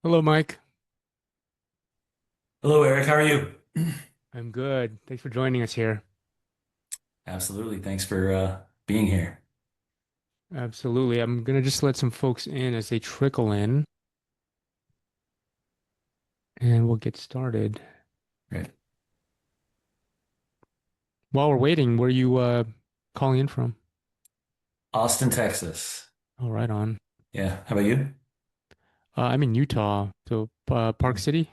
Hello, Mike. Hello, Eric. How are you? I'm good. Thanks for joining us here. Absolutely. Thanks for being here. Absolutely. I'm gonna just let some folks in as they trickle in, and we'll get started. Great. While we're waiting, where are you calling in from? Austin, Texas. Oh, right on. Yeah. How about you? I'm in Utah, so Park City.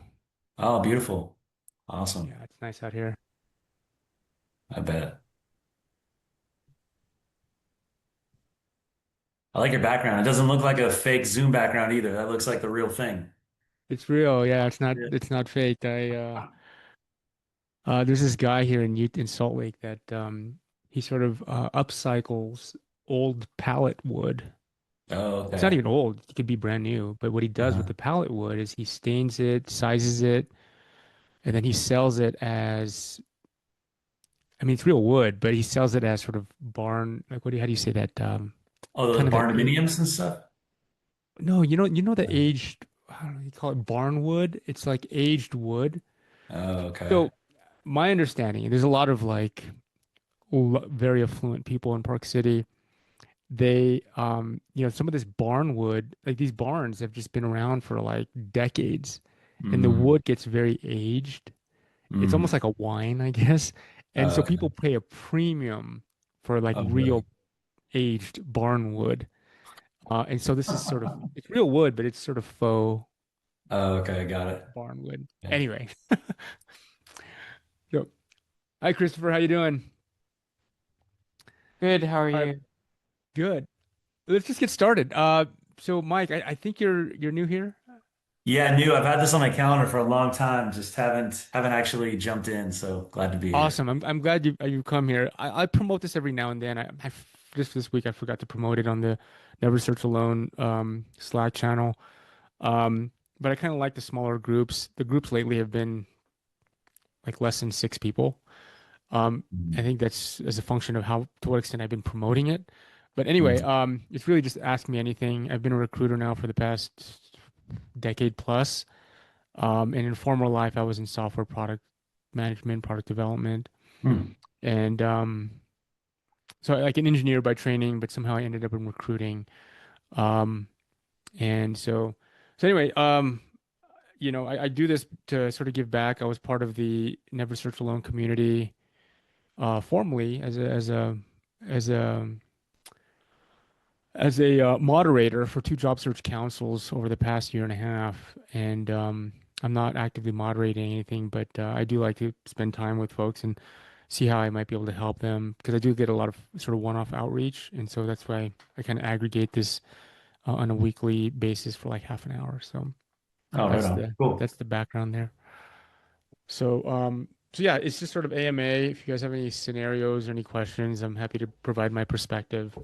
Oh, beautiful. Awesome. Yeah, it's nice out here. I bet. I like your background. It doesn't look like a fake Zoom background either. That looks like the real thing. It's real. Yeah, it's not. Yeah. It's not fake. There's this guy here in Salt Lake that he sort of upcycles old pallet wood. Oh, It's not okay. even old. It could be brand new. But what he does with Uh-huh. the pallet wood is he stains it, sizes it, and then he sells it as, I mean, it's real wood, but he sells it as sort of barn, like how do you say that? Oh, Kind the of that, barn dominiums and stuff? no, you know the aged, I don't know, you call it barn wood. It's like aged wood. Oh, okay. So my understanding, there's a lot of like very affluent people in Park City. Some of this barn wood, like these barns have just been around for like decades, and the Mm, wood gets very aged. It's almost mm. like a wine, I guess. And Oh, so okay. people pay a premium for like Oh, real really? aged barn wood. And so this is sort of, it's real wood, but it's sort of faux Oh, okay. Got it. barn wood. Yeah. Anyway, so hi Christopher, how you doing? Good, how are All right, you? good. Let's just get started. So Mike, I think you're new here. Yeah, new. I've had this on my calendar for a long time. Just haven't actually jumped in. So glad to be here. Awesome. I'm glad you come here. I promote this every now and then. Just this week I forgot to promote it on the Never Search Alone Slack channel. But I kind of like the smaller groups. The groups lately have been like less than 6 people. I Mhm. think that's as a function of how to what extent I've been promoting it. But anyway, Mhm. it's really just ask me anything. I've been a recruiter now for the past decade plus. And in former life, I was in software product management, product development, Hmm. and so like an engineer by training, but somehow I ended up in recruiting. Um, and so anyway, I do this to sort of give back. I was part of the Never Search Alone community, formerly as a moderator for two job search councils over the past year and a half. And I'm not actively moderating anything, but I do like to spend time with folks and see how I might be able to help them because I do get a lot of sort of one-off outreach, and so that's why I kind of aggregate this on a weekly basis for like half an hour. So Oh, right that's on. Cool. the background there. So yeah, it's just sort of AMA. If you guys have any scenarios or any questions, I'm happy to provide my perspective.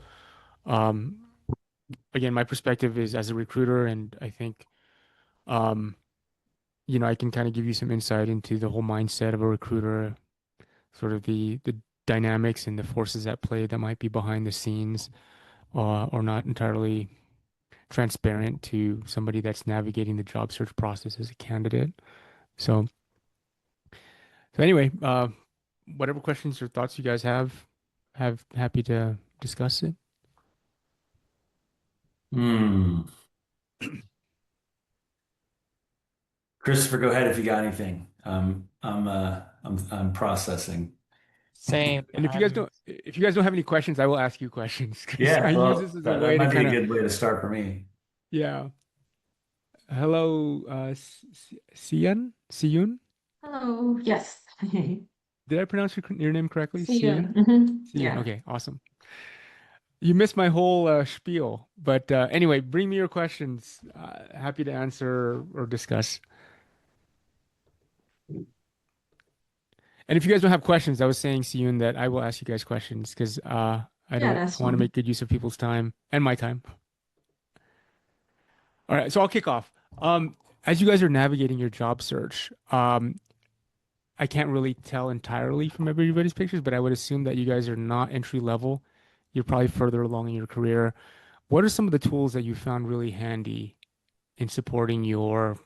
Um, Again, my perspective is as a recruiter, and I think um, I can kind of give you some insight into the whole mindset of a recruiter, sort of the dynamics and the forces at play that might be behind the scenes, or not entirely transparent to somebody that's navigating the job search process as a candidate. So, so anyway, whatever questions or thoughts you guys have happy to discuss it. Hmm. Christopher, go ahead if you got anything. I'm processing. Same. And if you guys don't have any questions, I will ask you questions because I Yeah, use this well, as a that way to might be kind a of, good way to start for me. yeah. Hello, Siyun? Hello. Yes. Did I pronounce your name correctly? See you. Siyun? Siyun. Yeah. Okay, awesome. You missed my whole spiel, but anyway, bring me your questions. Happy to answer or discuss. And if you guys don't have questions, I was saying, Siyun, that I will ask you guys questions because Yeah, I that's want to fine. make good use of people's time and my time. All right, so I'll kick off. As you guys are navigating your job search, I can't really tell entirely from everybody's pictures, but I would assume that you guys are not entry level. You're probably further along in your career. What are some of the tools that you found really handy in supporting your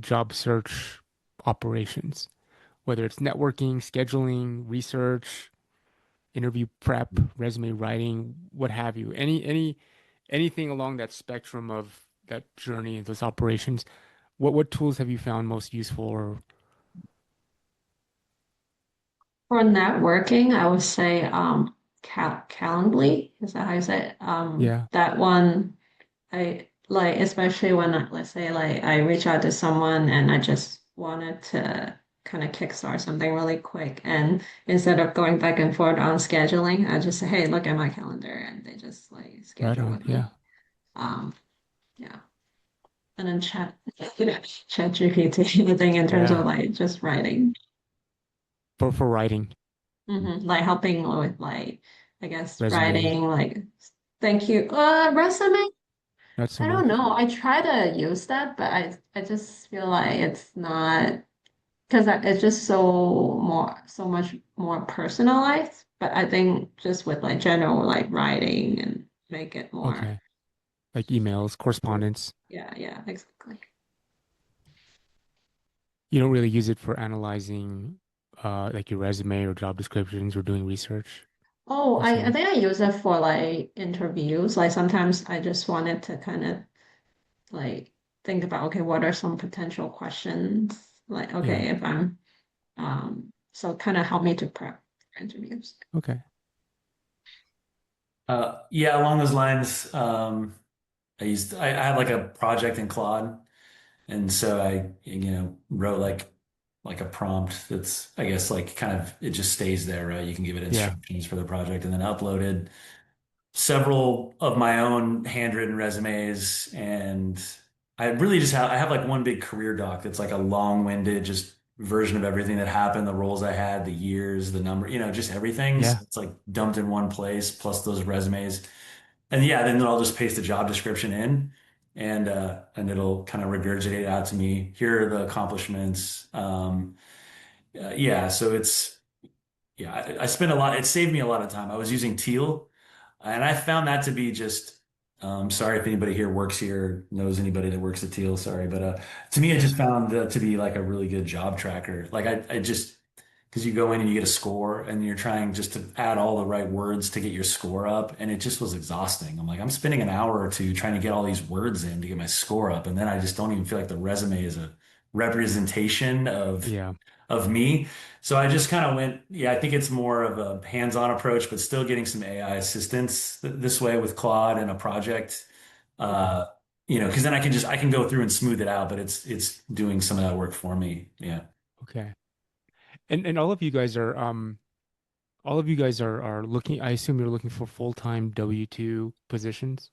job search operations, whether it's networking, scheduling, research, interview prep, resume writing, what have you. Anything along that spectrum of that journey and those operations. What tools have you found most useful or For networking, I would say Calendly, is that how you say it? yeah, That one I like, especially when let's say like I reach out to someone and I just wanted to kind of kickstart something really quick, and instead of going back and forth on scheduling, I just say, hey, look at my calendar, and they just like right schedule on. with Yeah. me. Um, yeah. And then chat GPT, I think in terms of Yeah. like just writing. For writing Like helping with like I guess resumes, writing like thank you resume. not so I don't much. know. I try to use that, but I just feel like it's not because it's just so much more personalized. But I think just with like general like writing and make it more. Okay. Like emails, correspondence. Yeah, yeah, exactly. You don't really use it for analyzing like your resume or job descriptions or doing research, Oh, not so I much. think I use it for like interviews. Like sometimes I just wanted to kind of like think about okay, what are some potential questions? Like, Yeah. okay, if I'm so kind of help me to prep for interviews. Okay. Yeah, along those lines, I had like a project in Claude, and so I wrote like a prompt that's I guess like kind of it just stays there, right? You can give it Yeah. instructions for the project, and then uploaded several of my own handwritten resumes, and I have like one big career doc that's like a long-winded just version of everything that happened, the roles I had, the years, the number, just everything. So Yeah. it's like dumped in one place plus those resumes. And yeah, then I'll just paste the job description in and it'll kind of regurgitate out to me. Here are the accomplishments. Yeah, so yeah, I spent a lot, it saved me a lot of time. I was using Teal, and I found that to be just, sorry if anybody here works here, knows anybody that works at Teal, sorry. But to me, I just found to be like a really good job tracker. Like I just, because you go in and you get a score and you're trying just to add all the right words to get your score up. And it just was exhausting. I'm like, I'm spending an hour or two trying to get all these words in to get my score up. And then I just don't even feel like the resume is a representation Yeah. of me. So I just kind of went, yeah, I think it's more of a hands-on approach, but still getting some AI assistance this way with Claude and a project. Okay. Uh, because then I can go through and smooth it out, but it's doing some of that work for me. Yeah. Okay. And all of you guys are looking, I assume you're looking for full-time W-2 positions.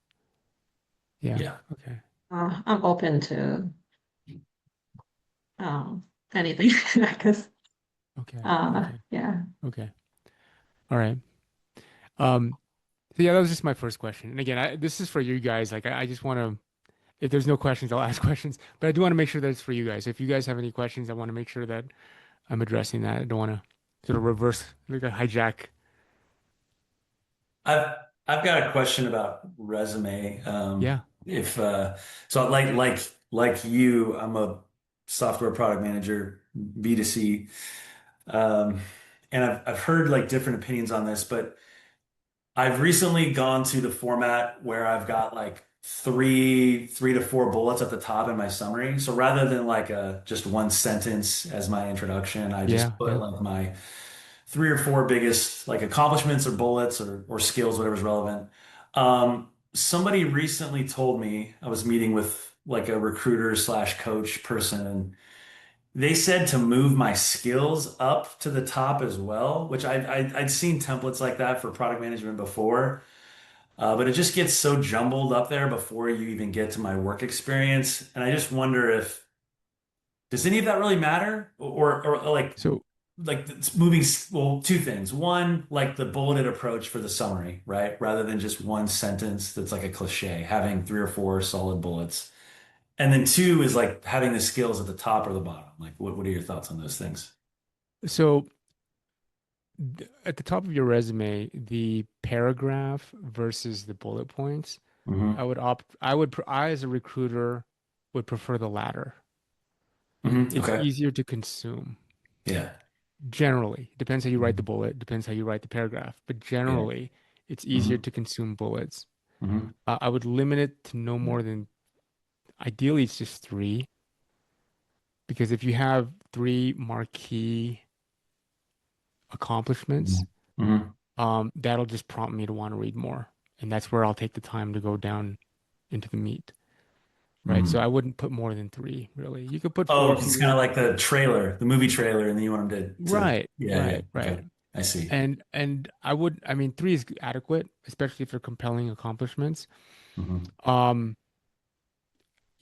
Yeah. Yeah. Okay. I'm open to um anything because Okay. Okay. yeah. Okay. All right. Um, so yeah, that was just my first question. And again, this is for you guys. Like, I just want to, if there's no questions, I'll ask questions. But I do want to make sure that it's for you guys. If you guys have any questions, I want to make sure that I'm addressing that. I don't want to sort of reverse, like a hijack. I've I've got a question about resume. Yeah. If so like you, I'm a software product manager, B2C. Um, and I've heard like different opinions on this, but I've recently gone to the format where I've got like three to four bullets at the top in my summary. So rather than like a just one sentence as my introduction, I Yeah. just put Yeah. like my three or four biggest like accomplishments or bullets or skills, whatever's relevant. Somebody recently told me I was meeting with like a recruiter slash coach person, and they said to move my skills up to the top as well, which I'd seen templates like that for product management before. But it just gets so jumbled up there before you even get to my work experience. And I just wonder if does any of that really matter? Or So, like it's moving, well, two things. One, like the bulleted approach for the summary, right? Rather than just one sentence that's like a cliche, having three or four solid bullets. And then two is like having the skills at the top or the bottom. Like what are your thoughts on those things? so at the top of your resume, the paragraph versus the bullet points. Hmm. I as a recruiter would prefer the latter. Hmm. It's Okay. easier to consume. Yeah. Generally, depends how you write the Hmm. bullet, depends how you write the paragraph, but Yeah. generally, it's easier Hmm. to consume bullets. Hmm. I would limit it to no more than, ideally, it's just three, because if you have three marquee accomplishments, Hmm. that'll just prompt me to want to read more. And that's where I'll take the time to go down into the meat, right? So Hmm. I wouldn't put more than three, really. You could put four Oh, if you it's kind of need. like the trailer, the movie trailer, and then you want them to, Right, yeah, yeah. right, right. Okay. I see. And I mean, three is adequate, especially if they're compelling accomplishments. Hmm. Um,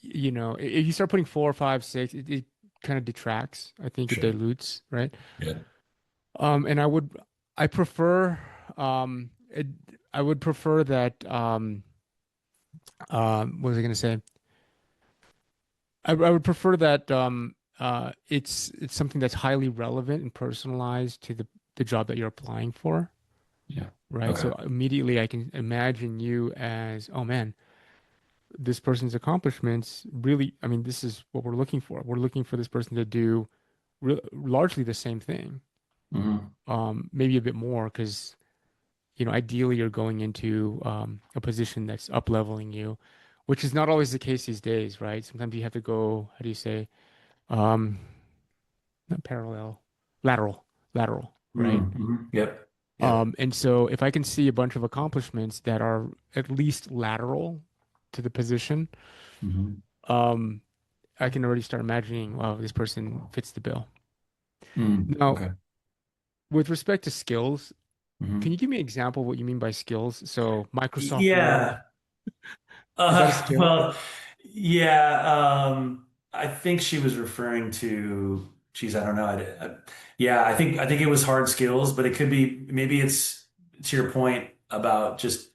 if you start putting four, five, six, it kind of detracts. I think it Sure. dilutes, right? Yeah. And I prefer, um, it, I would prefer that, what was I going to say? I would prefer that, it's something that's highly relevant and personalized to the job that you're applying for, Yeah. right? Okay. So immediately I can imagine you as, oh man, this person's accomplishments really, I mean, this is what we're looking for. We're looking for this person to do re largely the same thing, Hmm. maybe a bit more, because ideally you're going into a position that's up leveling you, which is not always the case these days, right? Sometimes you have to go, how do you say, um, not parallel, lateral, lateral, right? Hmm. Yep. Yep. And so if I can see a bunch of accomplishments that are at least lateral to the position, Hmm. um, I can already start imagining, wow, this person fits the bill. Mm. Now, Okay. with respect to skills, can Hmm. you give me an example of what you mean by skills? So Microsoft Word, Yeah. is that a skill? Well, yeah. I think she was referring to, geez, I don't know. Yeah, I think it was hard skills, but it could be maybe it's to your point about just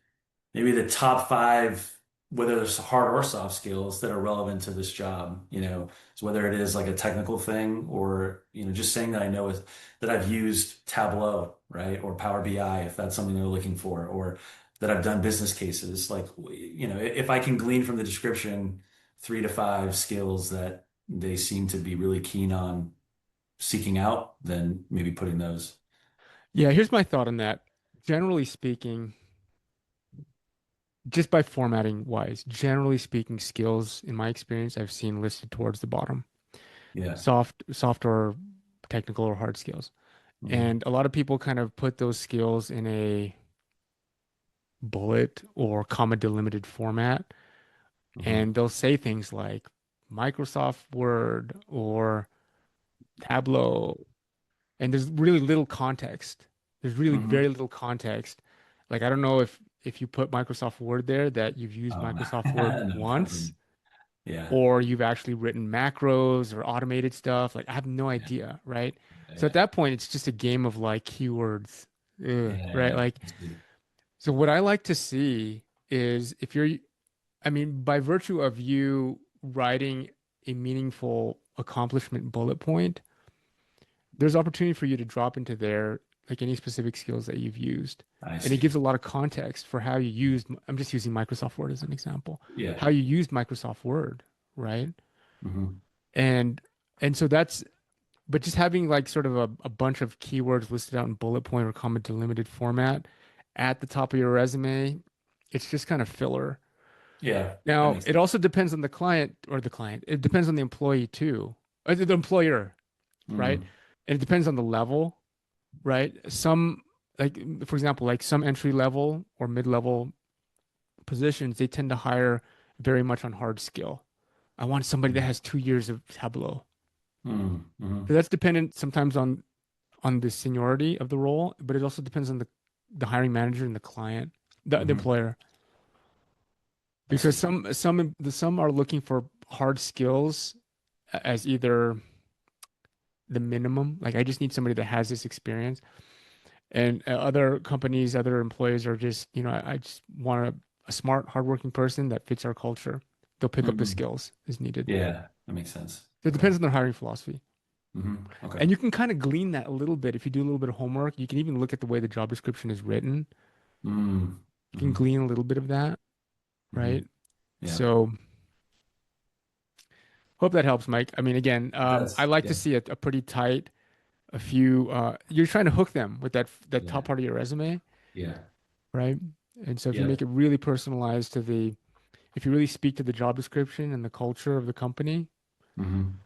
maybe the top five, whether there's hard or soft skills that are relevant to this job, so whether it is like a technical thing or, just saying that I know is that I've used Tableau, right? Or Power BI, if that's something they're looking for, or that I've done business cases. Like, if I can glean from the description 3 to 5 skills that they seem to be really keen on seeking out, then maybe putting those. Yeah, here's my thought on that. Generally speaking, just by formatting wise, generally speaking, skills, in my experience, I've seen listed towards the bottom. Yeah. Soft or technical or hard skills. Hmm. And a lot of people kind of put those skills in a bullet or comma delimited format, Hmm. and they'll say things like Microsoft Word or Tableau, and there's really little context. There's really Hmm. very little context. Like I don't know if you put Microsoft Word there that you've used Um, Microsoft Word no, once probably. Yeah. or you've actually written macros or automated stuff. Like I have no Yeah. idea, right? So at Yeah. that point, it's just a game of like keywords, right? Yeah. Like so what I like to see is if you're, I mean, by virtue of you writing a meaningful accomplishment bullet point, there's opportunity for you to drop into there like any specific skills that you've used. I And it see. gives a lot of context for how you used, I'm just using Microsoft Word as an example, Yeah. how you used Microsoft Word, right? Hmm. And and so that's, but just having like sort of a bunch of keywords listed out in bullet point or comma delimited format at the top of your resume, it's just kind of filler. Yeah. That Now, makes it sense. also depends on the client or the client. It depends on the employee too, the employer, right? Hmm. And it depends on the level, right? Some, like, for example, like some entry level or mid level positions, they tend to hire very much on hard skill. I want somebody that has 2 years of Tableau. Hmm. So Hmm. that's dependent sometimes on the seniority of the role, but it also depends on the hiring manager and the client, the Hmm. employer, I because see. some are looking for hard skills as either the minimum, like I just need somebody that has this experience, and other companies, other employers are just, I just want a smart, hardworking person that fits our culture. They'll pick up the Hmm. skills as needed. Yeah. That makes sense. So it Okay. depends on their hiring philosophy. Okay. And you can kind of glean that a little bit if you do a little bit of homework. You can even look at the way the job description is written. Mm. You can Hmm. glean a little bit of that. Hmm. right? Yeah, So hope that helps, Mike. I mean, again, it I does. like to Yeah, see a pretty tight, a few, you're trying to hook them with that yeah, top part of your resume, yeah, right? And so if you yeah. make it really personalized to if you really speak to the job description and the culture of the company, Hmm.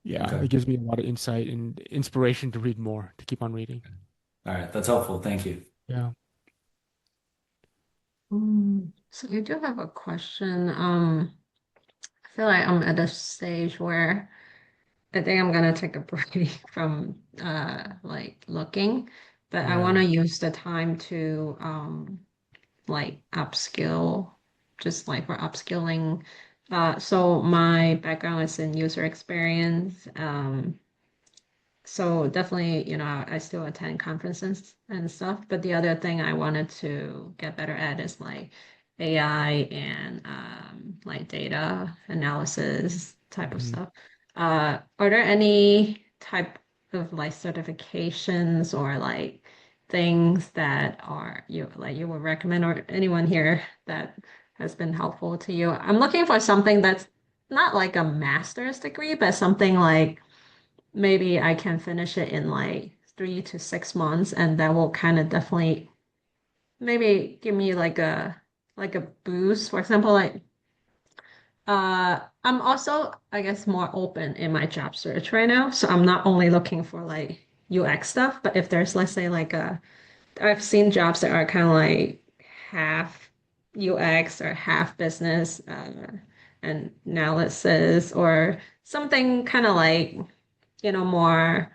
yeah, Okay. it gives me a lot of insight and inspiration to read more, to keep on reading. All right. That's helpful. Thank you. Yeah. So I do have a question. I feel like I'm at a stage where I think I'm gonna take a break from like looking, but I want Yeah. to use the time to like upskill, just like for upskilling. So my background is in user experience. So definitely, I still attend conferences and stuff. But the other thing I wanted to get better at is like AI and like data analysis type of Mhm. stuff. Are there any type of like certifications or like things that are you would recommend or anyone here that has been helpful to you? I'm looking for something that's not like a master's degree, but something like maybe I can finish it in like 3 to 6 months, and that will kind of definitely maybe give me like a boost. For example, like I'm also, I guess, more open in my job search right now. So I'm not only looking for like UX stuff, but if there's, let's say, I've seen jobs that are kind of like half UX or half business and analysis or something kind of like, more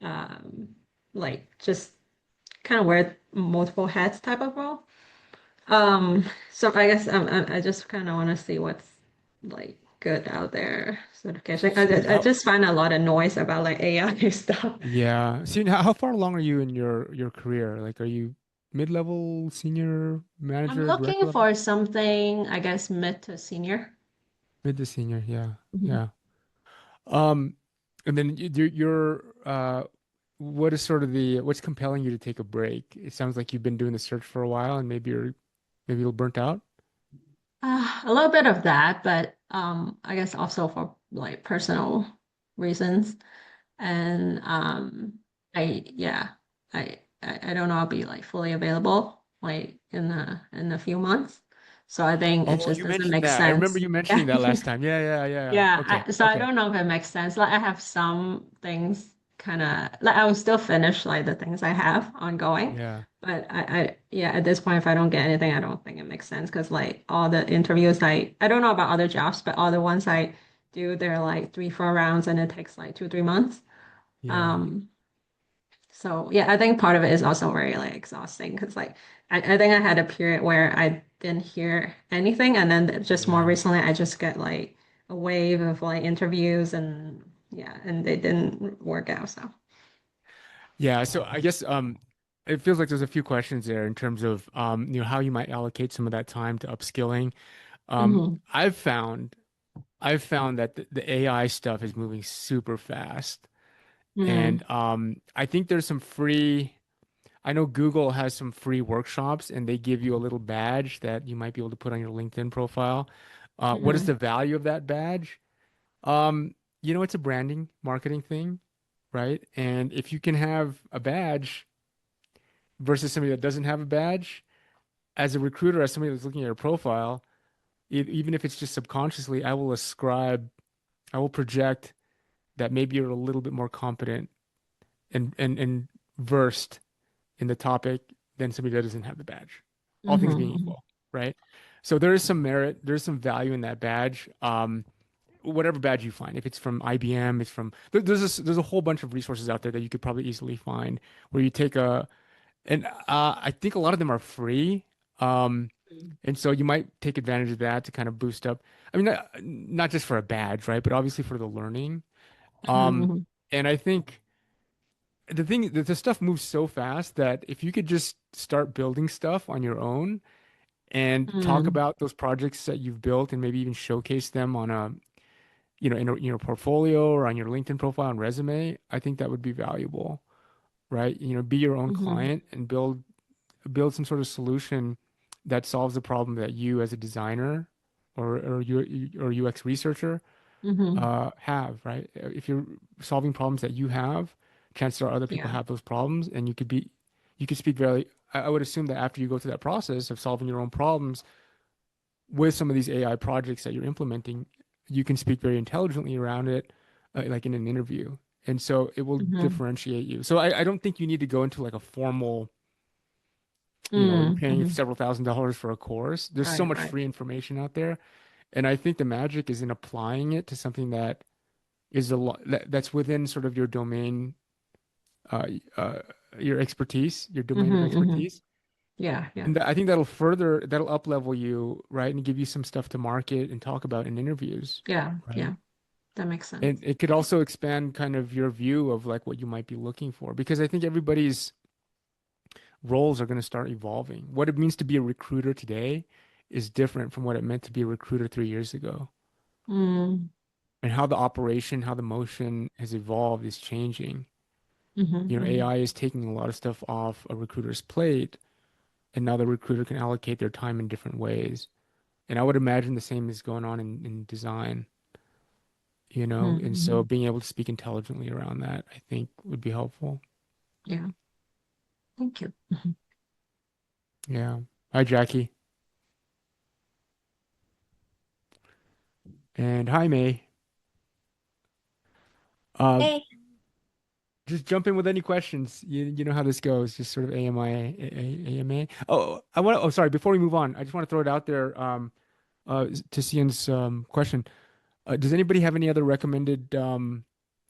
um, like just kind of wear multiple hats type of role. So I guess I just kind of want to see what's like good out there. Certification. See I how, just find a lot of noise about like AI stuff. yeah. See how far along are you in your career? Like, are you mid-level, senior, I'm manager, director looking level? for something, I guess, mid to senior. Mid to senior, yeah. Mhm. Yeah. Um, and then what is sort of what's compelling you to take a break? It sounds like you've been doing the search for a while and maybe you're burnt out. A little bit of that, but I guess also for like personal reasons. And I yeah, I don't know I'll be like fully available like in a few months. So I think it Oh, just you doesn't mentioned make that. I remember sense. you Yeah. mentioning that last time. Yeah, yeah, yeah. Yeah, Okay. so I Okay. don't know if it makes sense. Like I have some things kind of like I will still finish like the things I have ongoing, Yeah. but yeah, at this point, if I don't get anything, I don't think it makes sense because like all the interviews, I don't know about other jobs, but all the ones I do, they're like 3, 4 rounds, and it takes like 2, 3 months. Yeah. Um, so yeah, I think part of it is also very like exhausting because like I think I had a period where I didn't hear anything, and then just more Yeah. recently I just get like a wave of like interviews, and yeah, and they didn't work out. So Yeah, so I guess it feels like there's a few questions there in terms of how you might allocate some of that time to upskilling. Um hmm I've found I've found that the AI stuff is moving super fast. And mm I think there's some free I know Google has some free workshops and they give you a little badge that you might be able to put on your LinkedIn profile. What is hmm the value of that badge? Um, it's a branding, marketing thing, right? And if you can have a badge versus somebody that doesn't have a badge, as a recruiter, as somebody that's looking at your profile, even if it's just subconsciously, I will project that maybe you're a little bit more competent and versed in the topic than somebody that doesn't have the badge, all things being hmm equal, right? So there is some merit, there's some value in that badge. Whatever badge you find, if it's from IBM, there's a whole bunch of resources out there that you could probably easily find where you take and I think a lot of them are free. Um, and so you might take advantage of that to kind of boost up. I mean, not just for a badge, right? But obviously for the learning. Um, hmm and I think the thing that the stuff moves so fast that if you could just start building stuff on your own and talk hmm about those projects that you've built and maybe even showcase them on in your portfolio or on your LinkedIn profile and resume, I think that would be valuable, right? Be your own hmm client and build some sort of solution that solves a problem that you as a designer or you or UX researcher Mm-hmm. have, right? If you're solving problems that you have, chances are other people Yeah. have those problems, and you could speak very. I would assume that after you go through that process of solving your own problems with some of these AI projects that you're implementing, you can speak very intelligently around it, like in an interview. And so it will Mm-hmm. differentiate you. So I don't think you need to go into like a formal, you're paying Mm-hmm. several $1,000s for a course. There's so Right, much right. free information out there. And I think the magic is in applying it to something that is that's within sort of your domain, uh, uh, your expertise, your domain of Mm-hmm. Mm-hmm. expertise. Yeah, yeah. And I think that'll up level you, right? And give you some stuff to market and talk about in interviews, Yeah, right? yeah. That makes And sense. it could also expand kind of your view of like what you might be looking for, because I think everybody's roles are going to start evolving. What it means to be a recruiter today is different from what it meant to be a recruiter 3 years ago. Mm. And how the operation, how the motion has evolved is changing. Mm-hmm. Mm-hmm. AI is taking a lot of stuff off a recruiter's plate, and now the recruiter can allocate their time in different ways. And I would imagine the same is going on in design, and so Mm-hmm. being able to speak intelligently around that, I think would be helpful. Yeah. Thank you. Yeah. Hi, Jackie. And hi, May. Uh, Hey, just jump in with any questions. You know how this goes. Just sort of AMA. Oh, oh, sorry. Before we move on, I just want to throw it out there. To Cian's question. Does anybody have any other recommended sort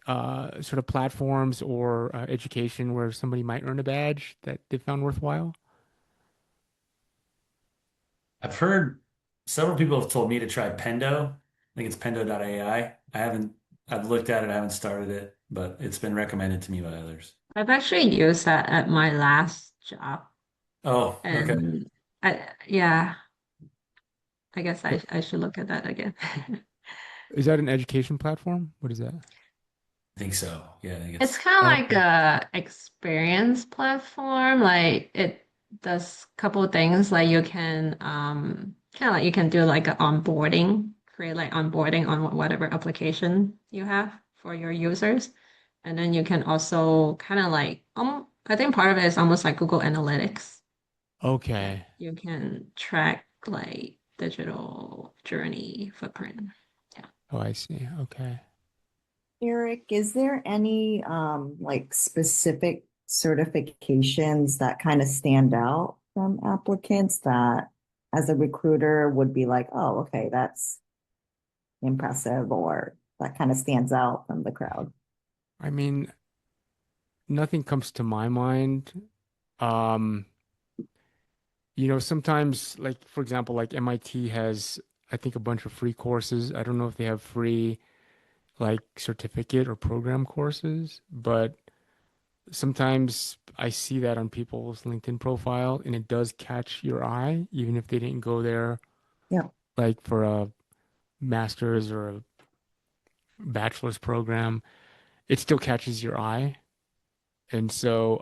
of platforms or education where somebody might earn a badge that they found worthwhile? I've heard several people have told me to try Pendo. I think it's pendo.ai. I haven't, I've looked at it, I haven't started it, but it's been recommended to me by others. I've actually used that at my last job, Oh, okay. and yeah, I guess Uh, I should look at that again. Is that an education platform? What is that? I think so. Yeah, I think It's it's, kind of like Okay. a experience platform. Like it does a couple of things. Like you can kind of like you can do like an onboarding, create like onboarding on whatever application you have for your users. And then you can also kind of like I think part of it is almost like Google Analytics that Okay. you can track like digital journey footprint. Yeah. Oh, I see. Okay. Eric, is there any like specific certifications that kind of stand out from applicants that as a recruiter would be like, oh, okay, that's impressive, or that kind of stands out from the crowd? I mean, nothing comes to my mind. Um, sometimes, like for example, like MIT has, I think, a bunch of free courses. I don't know if they have free like certificate or program courses, but sometimes I see that on people's LinkedIn profile and it does catch your eye, even if they didn't go there Yeah. like for a master's or a bachelor's program. It still catches your eye. And so,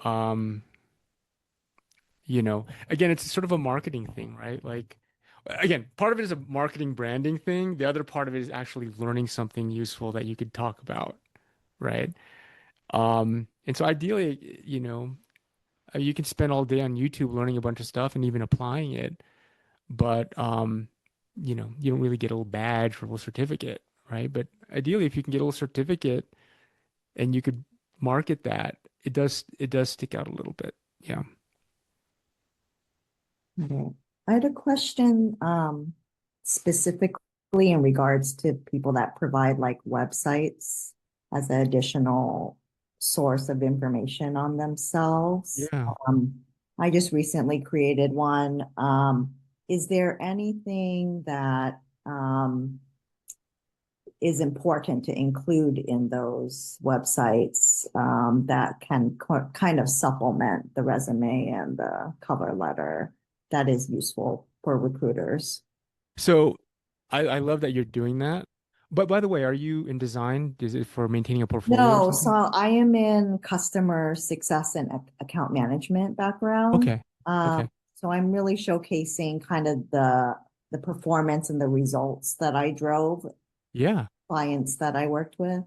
again, it's sort of a marketing thing, right? Like, again, part of it is a marketing branding thing. The other part of it is actually learning something useful that you could talk about, right? And so ideally, you can spend all day on YouTube learning a bunch of stuff and even applying it, but you don't really get a little badge or a little certificate, right? But ideally, if you can get a little certificate and you could market that, it does stick out a little bit. Yeah. Okay. I had a question specifically in regards to people that provide like websites as an additional source of information on themselves. Yeah. I just recently created one. Is there anything that is important to include in those websites that can kind of supplement the resume and the cover letter that is useful for recruiters? So I love that you're doing that. But by the way, are you in design? Is it for maintaining a portfolio or No, so something? I am in customer success and account management background. Okay. Okay. So I'm really showcasing kind of the performance and the results that I drove, Yeah. clients that I worked with.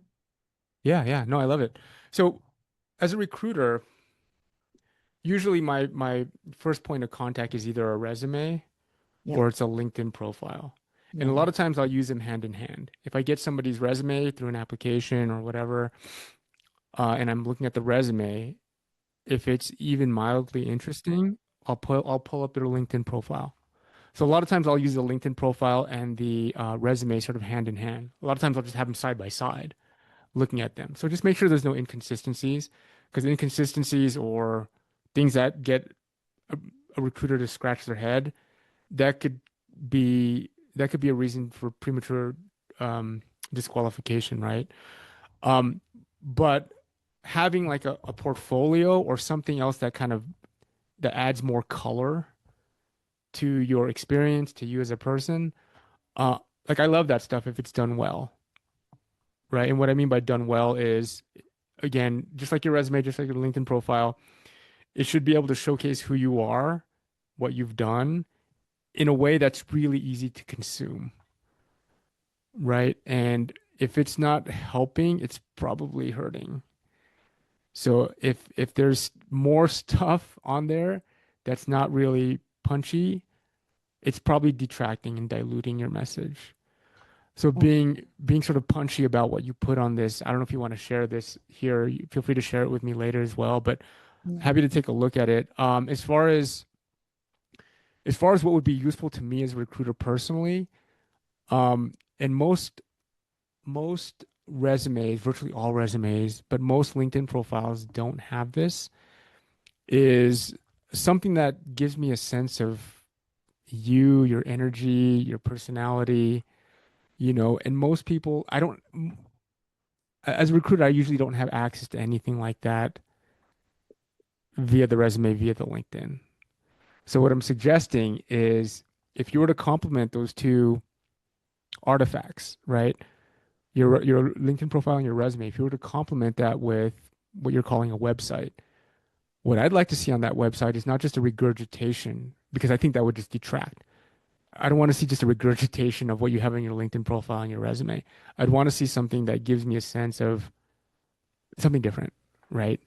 Yeah. Yeah. No, I love it. So as a recruiter, usually my first point of contact is either a resume Yep. or it's a LinkedIn profile. And a Yeah. lot of times I'll use them hand in hand. If I get somebody's resume through an application or whatever, and I'm looking at the resume, if it's even mildly interesting, I'll pull up their LinkedIn profile. So a lot of times I'll use the LinkedIn profile and the resume sort of hand in hand. A lot of times I'll just have them side by side, looking at them. So just make sure there's no inconsistencies, because inconsistencies or things that get a, a recruiter to scratch their head, that could that could be a reason for premature um, disqualification, right? Um, but having like a portfolio or something else that kind of that adds more color to your experience, to you as a person, uh, like I love that stuff if it's done well, right? And what I mean by done well is, again, just like your resume, just like your LinkedIn profile, it should be able to showcase who you are, what you've done in a way that's really easy to consume, right? And if it's not helping, it's probably hurting. So if there's more stuff on there that's not really punchy, it's probably detracting and diluting your message. So being sort of punchy about what you put on this, I don't know if you want to share this here. Feel free to share it with me later as well, but Yeah. happy to take a look at it. As far as what would be useful to me as a recruiter personally, and most resumes, virtually all resumes, but most LinkedIn profiles don't have this, is something that gives me a sense of you, your energy, your personality, and most people, I don't, as a recruiter, I usually don't have access to anything like that via the resume, via the LinkedIn. So what I'm suggesting is if you were to complement those two artifacts, right? Your LinkedIn profile and your resume, if you were to complement that with what you're calling a website, what I'd like to see on that website is not just a regurgitation, because I think that would just detract. I don't want to see just a regurgitation of what you have in your LinkedIn profile and your resume. I'd want to see something that gives me a sense of something different, right?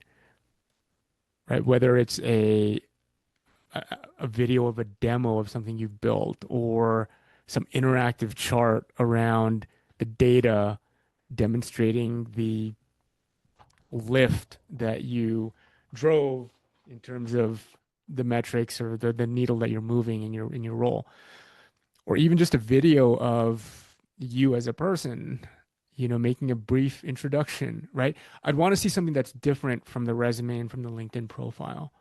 Right? Whether it's a, a video of a demo of something you've built or some interactive chart around the data demonstrating the lift that you drove in terms of the metrics or the needle that you're moving in your role, or even just a video of you as a person, making a brief introduction, right? I'd want to see something that's different from the resume and from the LinkedIn profile.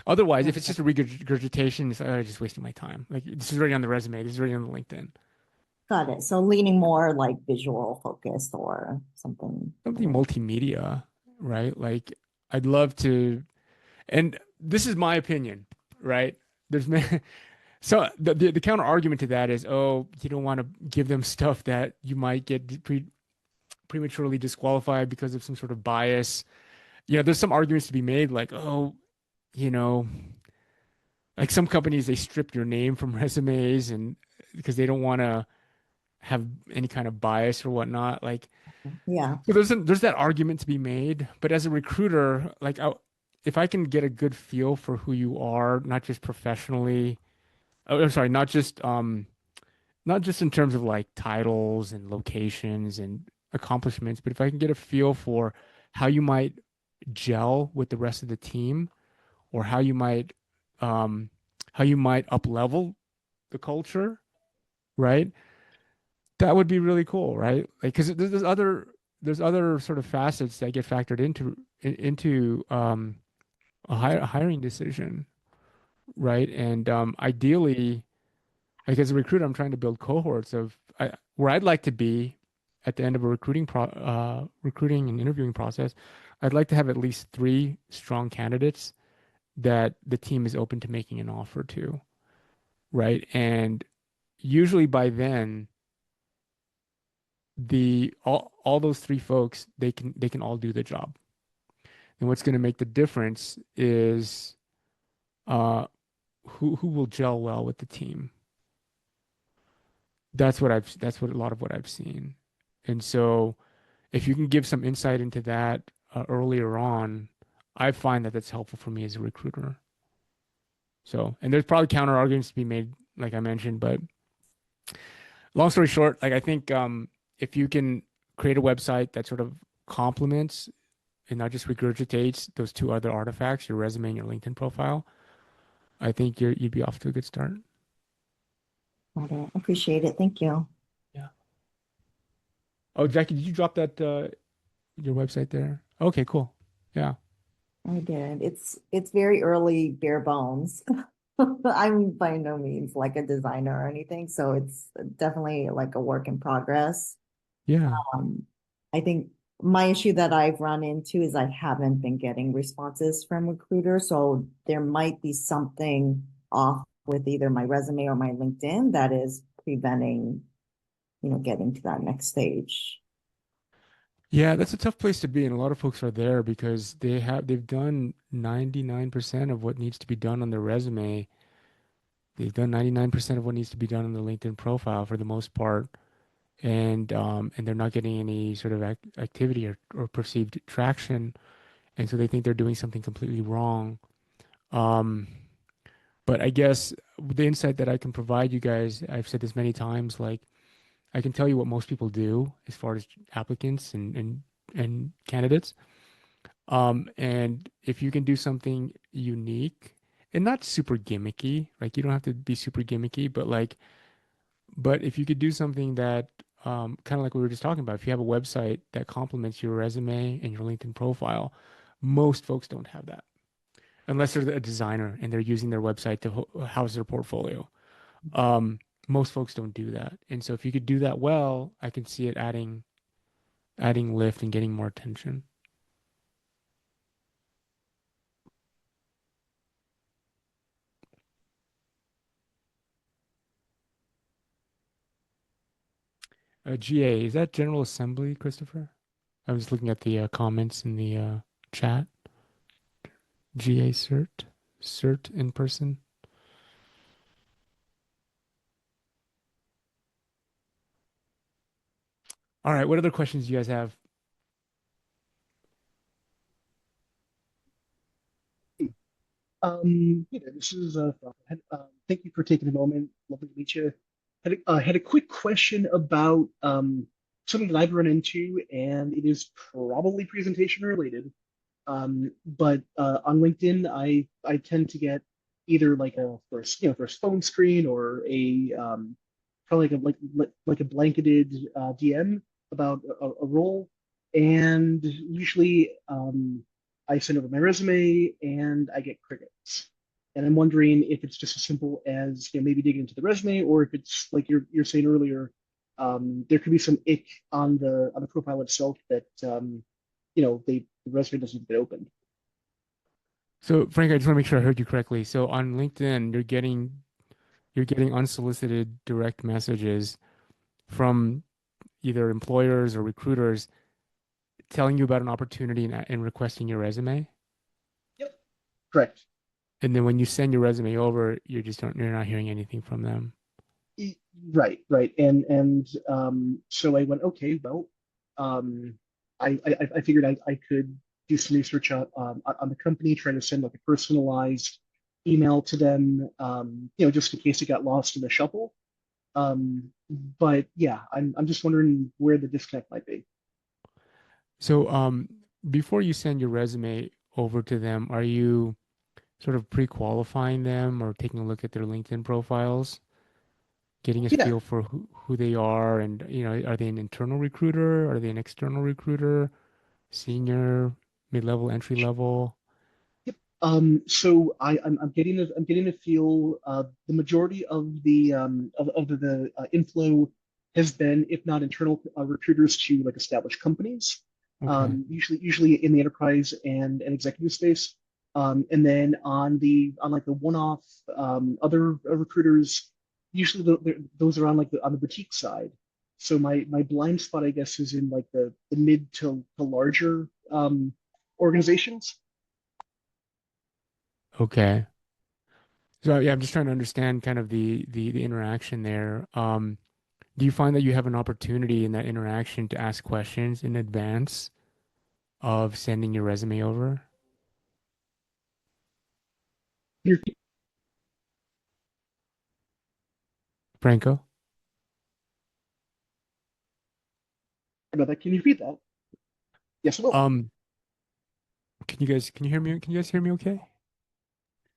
Otherwise, if it's just a regurgitation, it's like, oh, just wasting my time. Like this is already on the resume, this is already on the LinkedIn. Got it. So leaning more like visual focused or something. Something multimedia, right? Like I'd love to, and this is my opinion, right? There's so the counter argument to that is, oh, you don't want to give them stuff that you might get prematurely disqualified because of some sort of bias. There's some arguments to be made, like, oh, you know, like some companies they strip your name from resumes and because they don't want to have any kind of bias or whatnot. Like, Yeah. so there's that argument to be made. But as a recruiter, like, if I can get a good feel for who you are, not just professionally, oh, I'm sorry, not just in terms of like titles and locations and accomplishments, but if I can get a feel for how you might gel with the rest of the team or um how you might up level the culture, right? That would be really cool, right? Like because there's other sort of facets that get factored into a hiring decision, right? And ideally, like as a recruiter, I'm trying to build cohorts of where I'd like to be at the end of a recruiting and interviewing process. I'd like to have at least three strong candidates that the team is open to making an offer to, right? And usually by then, the all those three folks they can all do the job. And what's going to make the difference is uh who will gel well with the team. That's what a lot of what I've seen. And so if you can give some insight into that earlier on, I find that that's helpful for me as a recruiter. So, and there's probably counter arguments to be made, like I mentioned, but long story short, like I think if you can create a website that sort of complements and not just regurgitates those two other artifacts, your resume and your LinkedIn profile, I think you'd be off to a good start. Got it. Appreciate it. Thank you. Yeah. Oh, Jackie, did you drop that your website there? Okay, cool. Yeah. I did. It's very early, bare bones. I'm by no means like a designer or anything, so it's definitely like a work in progress. Yeah. Um, I think my issue that I've run into is I haven't been getting responses from recruiters, so there might be something off with either my resume or my LinkedIn that is preventing, getting to that next stage. Yeah, that's a tough place to be, and a lot of folks are there because they've done 99% of what needs to be done on their resume. They've done 99% of what needs to be done on the LinkedIn profile for the most part, and they're not getting any sort of activity or perceived traction, and so they think they're doing something completely wrong. Um, but I guess the insight that I can provide you guys, I've said this many times, like I can tell you what most people do as far as applicants and candidates. And if you can do something unique and not super gimmicky, like you don't have to be super gimmicky, but if you could do something that, kind of like we were just talking about, if you have a website that complements your resume and your LinkedIn profile, most folks don't have that unless they're a designer and they're using their website to house their portfolio. Um, Most folks don't do that. And so if you could do that well, I can see it adding lift and getting more attention. GA, is that General Assembly, Christopher? I was looking at the comments in the chat. GA cert in person. All right, what other questions do you guys have? This is thank you for taking a moment. Lovely to meet you. Had a quick question about something that I've run into, and it is probably presentation related. But on LinkedIn, I tend to get either like a first phone screen or a probably like a blanketed DM about a role, and usually I send over my resume and I get crickets. And I'm wondering if it's just as simple as maybe digging into the resume, or if it's like you're saying earlier, there could be some ick on the profile itself that the resume doesn't get opened. So, Frank, I just want to make sure I heard you correctly. So on LinkedIn, you're getting unsolicited direct messages from either employers or recruiters telling you about an opportunity and requesting your resume. Yep. Correct. And then when you send your resume over, you're not hearing anything from them. E- Right, right. And so I went, okay, well, um, I figured I could do some research on the company, try to send like a personalized email to them, just in case it got lost in the shuffle. But yeah, I'm just wondering where the disconnect might be. So, before you send your resume over to them, are you sort of pre-qualifying them or taking a look at their LinkedIn profiles, getting a Yeah. feel for who they are, and are they an internal recruiter? Are they an external recruiter? Senior, mid-level, entry level? Yep. So I'm getting a feel. The majority of the inflow has been, if not internal recruiters to like established companies, Okay. usually in the enterprise and executive space. And then on like the one-off other recruiters, usually those are on like on the boutique side. So my blind spot, I guess, is in like the mid to larger organizations. Okay. So yeah, I'm just trying to understand kind of the interaction there. Do you find that you have an opportunity in that interaction to ask questions in advance of sending your resume over? You're Franco? about that. Can you repeat that? Yes, I will. Um, can you hear me? Can you guys hear me okay?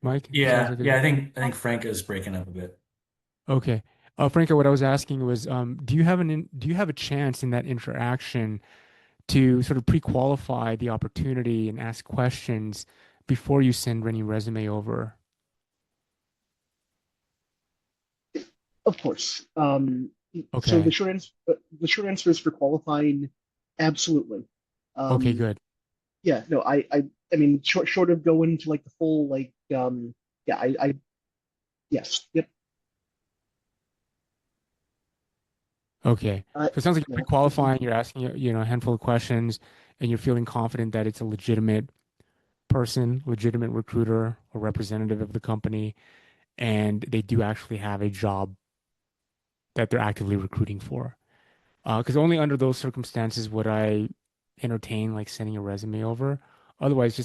Mike, it sounds Yeah, like yeah, a, I think Frank is breaking up a bit. okay. Franco, what I was asking was, do you have a chance in that interaction to sort of pre-qualify the opportunity and ask questions before you send any resume over? Of course. So Okay. the short answer is for qualifying, absolutely. Okay, Um, good. yeah, no, I mean, short of going to like the full like, yeah, yes, yep. Okay. So it sounds like you're No, pre-qualifying, you're asking, a handful of questions, and you're feeling confident that it's a legitimate person, legitimate recruiter or representative of the company, and they do actually have a job that they're actively recruiting for. Because only under those circumstances would I entertain like sending a resume over. Otherwise,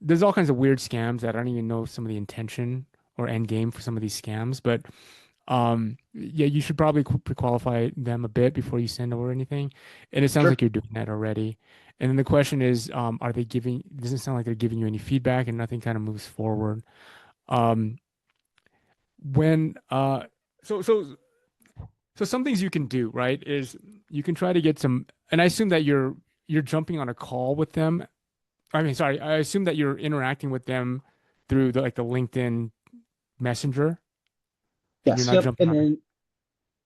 there's all kinds of weird scams that I don't even know some of the intention or end game for some of these scams. But yeah, you should probably pre-qualify them a bit before you send over anything. And it sounds sure. like you're doing that already. And then the question is, are they giving, it doesn't sound like they're giving you any feedback and nothing kind of moves forward. Um, when, so, so So some things you can do, right, is you can try to get some, and I assume that you're jumping on a call with them. I mean, sorry, I assume that you're interacting with them through the LinkedIn Messenger, and you're Yes, not yep. jumping And on a. then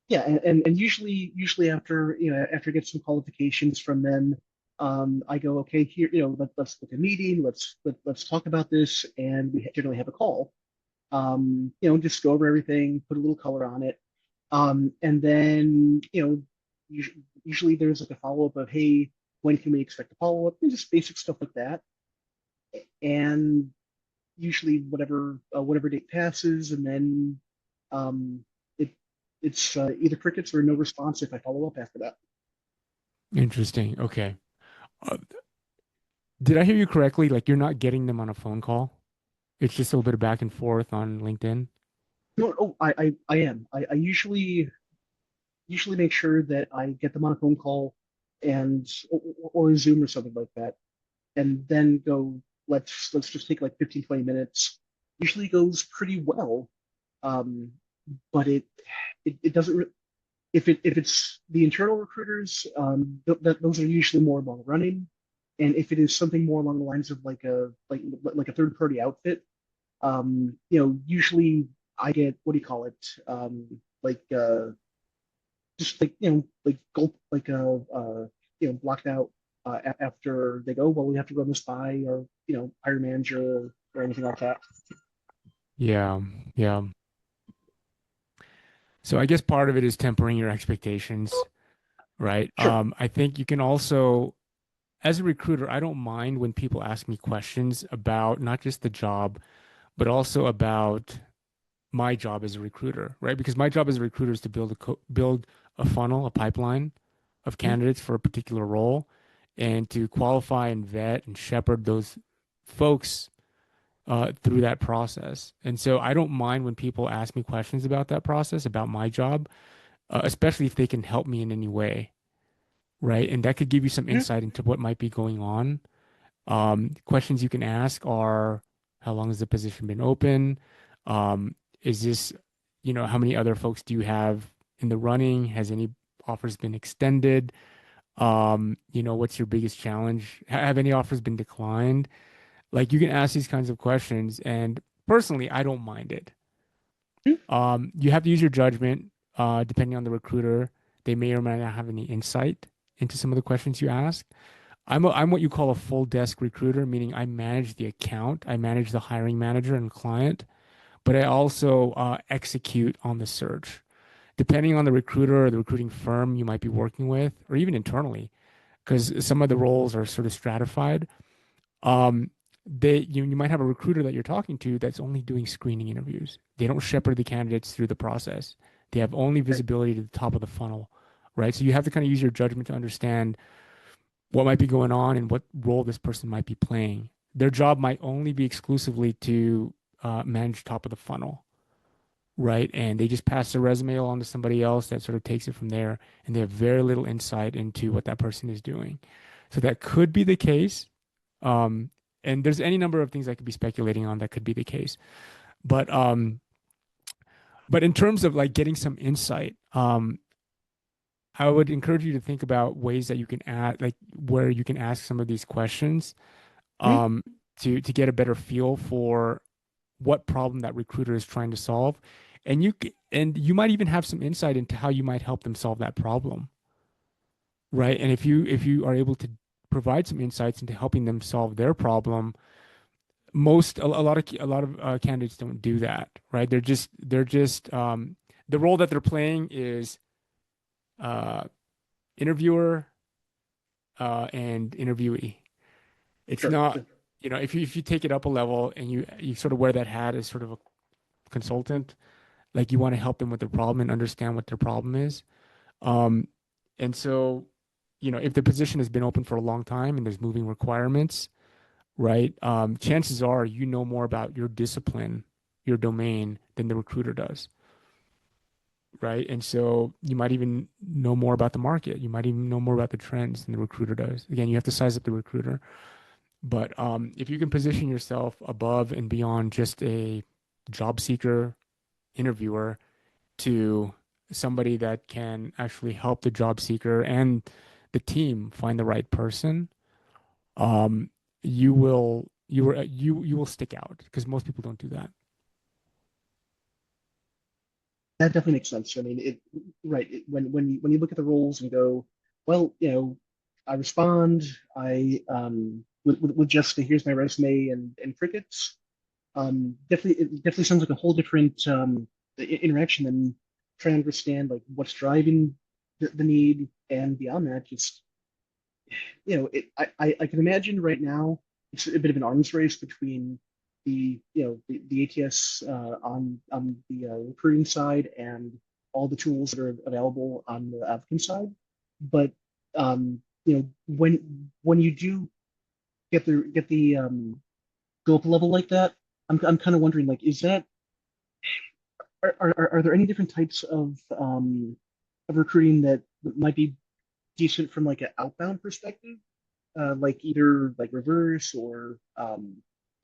yeah, and usually after after I get some qualifications from them, I go, okay, here, let's book a meeting, let's talk about this, and we generally have a call. Just go over everything, put a little color on it. And then, usually there's like a follow-up of, hey, when can we expect a follow-up? And just basic stuff like that. And usually whatever date passes, and then um, it it's either crickets or no response if I follow up after that. Interesting. Okay. Uh, did I hear you correctly? Like you're not getting them on a phone call. It's just a little bit of back and forth on LinkedIn. No, oh, I am. I usually make sure that I get them on a phone call and or a Zoom or something like that, and then go, let's just take like 15, 20 minutes. Usually goes pretty well. Um, but it doesn't if it's the internal recruiters, those are usually more long running. And if it is something more along the lines of like a third party outfit, usually I get, what do you call it? Like just like like gulp like blocked out after they go, well, we have to run this by or hire manager or anything like that. Yeah. Yeah. So I guess part of it is tempering your expectations, right? Sure. I think you can also, as a recruiter, I don't mind when people ask me questions about not just the job, but also about my job as a recruiter, right? Because my job as a recruiter is to build a funnel, a pipeline of Mhm. candidates for a particular role, and to qualify and vet and shepherd those folks through that process. And so I don't mind when people ask me questions about that process, about my job, especially if they can help me in any way, right? And that could give you some Mhm. insight into what might be going on. Questions you can ask are, how long has the position been open? Is this, how many other folks do you have in the running? Has any offers been extended? What's your biggest challenge? Have any offers been declined? Like you can ask these kinds of questions, and personally, I don't mind it. Mhm. You have to use your judgment, depending on the recruiter. They may or may not have any insight into some of the questions you ask. I'm what you call a full desk recruiter, meaning I manage the account, I manage the hiring manager and client, but I also execute on the search. Depending on the recruiter or the recruiting firm you might be working with, or even internally, because some of the roles are sort of stratified. Um, you might have a recruiter that you're talking to that's only doing screening interviews. They don't shepherd the candidates through the process. They have only visibility to the top of the funnel, right? So you have to kind of use your judgment to understand what might be going on and what role this person might be playing. Their job might only be exclusively to manage top of the funnel, right? And they just pass the resume along to somebody else that sort of takes it from there, and they have very little insight into what that person is doing. So that could be the case. Um, and there's any number of things I could be speculating on that could be the case. But in terms of like getting some insight, I would encourage you to think about ways that you can add, like where you can ask some of these questions, Mhm. um, to get a better feel for what problem that recruiter is trying to solve, and and you might even have some insight into how you might help them solve that problem, right? And if you are able to provide some insights into helping them solve their problem, a lot of candidates don't do that, right? They're just the role that they're playing is uh, interviewer and interviewee. It's Sure, not, sure. if you take it up a level and you sort of wear that hat as sort of a consultant, like you want to help them with their problem and understand what their problem is. Um, and so, if the position has been open for a long time and there's moving requirements, right? Chances are you know more about your discipline, your domain than the recruiter does, right? And so you might even know more about the market. You might even know more about the trends than the recruiter does. Again, you have to size up the recruiter. But if you can position yourself above and beyond just a job seeker interviewer to somebody that can actually help the job seeker and the team find the right person, um, you will stick out because most people don't do that. That definitely makes sense. I mean, right. When you look at the roles and go, well, I respond, with just a here's my resume and crickets. It definitely sounds like a whole different interaction than trying to understand like what's driving the need, and beyond that, just I can imagine right now it's a bit of an arms race between the ATS on the recruiting side and all the tools that are available on the applicant side. But when you do get the go up a level like that, I'm kind of wondering, like, is that are there any different types of recruiting that might be decent from like an outbound perspective, like either like reverse or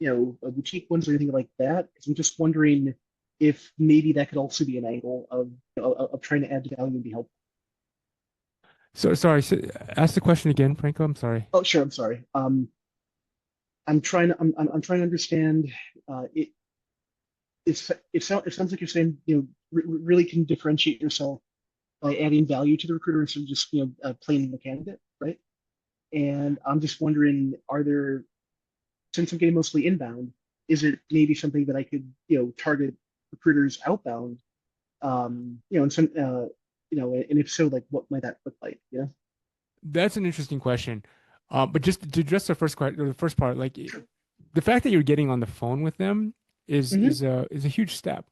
boutique ones or anything like that? Because I'm just wondering if maybe that could also be an angle of trying to add value and be helpful. So sorry, ask the question again, Franco. I'm sorry. Oh, sure. I'm sorry. I'm trying to understand. It it sounds like you're saying really can differentiate yourself by adding value to the recruiter instead of just playing the candidate, right? And I'm just wondering, are there, since I'm getting mostly inbound, is it maybe something that I could, target recruiters outbound? And and if so, like, what might that look like? Yeah. That's an interesting question. But just to address the first part, like Sure. the fact that you're getting on the phone with them is Hmm. is a is a huge step,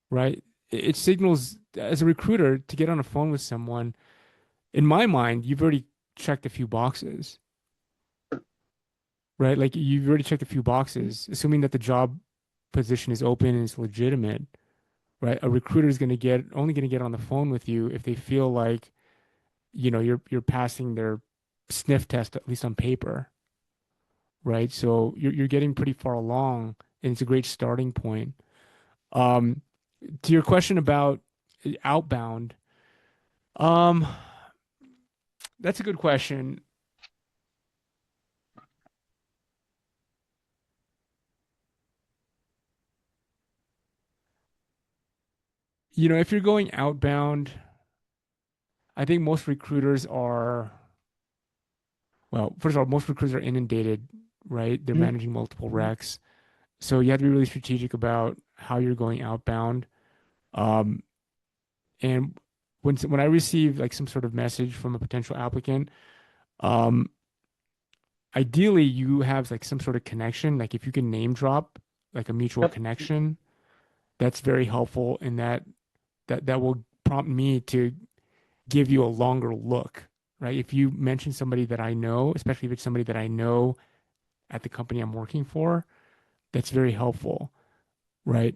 right? It signals as a recruiter to get on a phone with someone. In my mind, you've already checked a few boxes, right? Like you've already checked a few boxes, assuming that the job position is open and is legitimate, right? A recruiter is only going to get on the phone with you if they feel like, you're passing their sniff test, at least on paper, right? So you're getting pretty far along, and it's a great starting point. Um, to your question about outbound, um, that's a good question. If you're going outbound, I think most recruiters are, well, first of all, most recruiters are inundated, right? They're Hmm. managing multiple recs. So you have to be really strategic about how you're going outbound. Um, and when I receive like some sort of message from a potential applicant, um, ideally you have like some sort of connection. Like if you can name drop like a mutual Yep. connection, that's very helpful in that will prompt me to give you a longer look, right? If you mention somebody that I know, especially if it's somebody that I know at the company I'm working for, that's very helpful, right?